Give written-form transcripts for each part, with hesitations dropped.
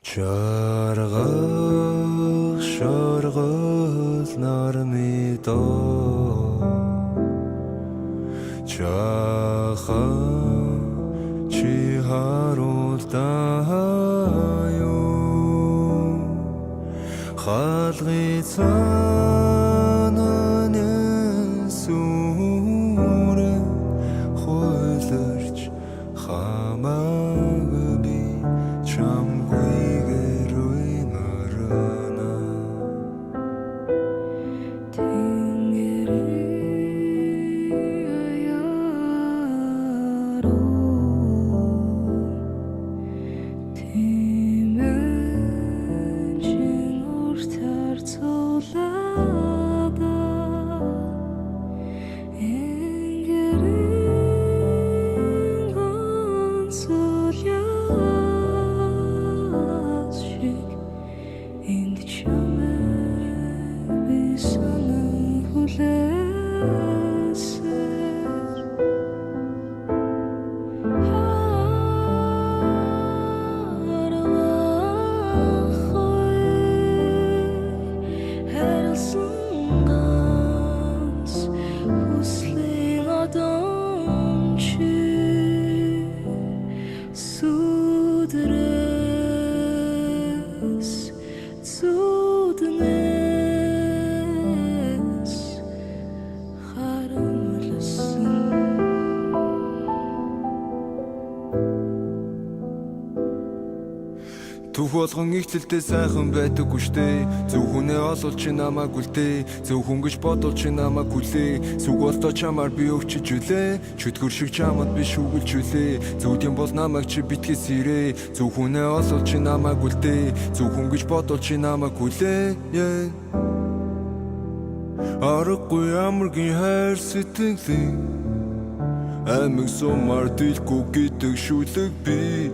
Чаргах шаргал нармидо Чаха чи харуултааю халгы цаанан сүрэ хойлорч хамааг би чамгүйгээр уймарана Түх болгон ихлэлтэй сайхан байдаггүй штэ Зөв хүнээ олвол чи намайг үлдээ Зөв хүн гэж бодвол чи намайг хүлээ Сүг болтоо чамаар би өвчөж үлээ Чөтгөр шиг чамд би шүглж үлээ Зүудийн бол намайг чи битгээс ирээ Зөв хүнээ олвол чи намайг үлдээ Зөв хүн гэж бодвол чи намайг хүлээ Аргагүй амаргийн хайр сэтгэлээ Амиг сумаар дэлгүй гэдэг шүлэг би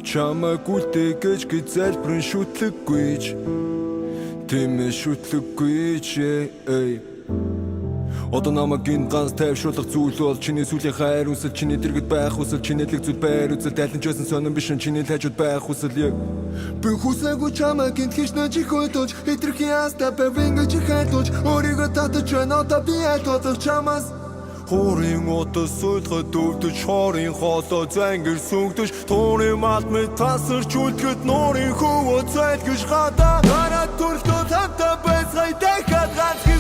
Чамайг үлдээ гэж залбирэн шүтлэггүйч Тэмээ шүтлэггүйч Одоо намайг энэ ганц тайвшруулах зүйл бол Чиний сүлийн хайр үсэл Чиний дэргэд байх үсэл Чиний лэг зүйл байр үзэл Тайлан ч байсан сонин биш Чиний тайжууд байх үсэл Би хүсээгүй чамайг энд хийж нэж их хөдөлж Хитрхийн яста бэвэнгэж их хайлуулж Өөрийгөө татаж байна одоо би айлтгуулах чамаас Хорын отос суйлгад өвдөж хорын хоолоо зангэр сүнгдөж Туурын малмыг тасарч үлдэхэд нуурын хөвөө зайлгэж гадаа Гараад төрөлтөө тавтаа байцгай дахиад ганц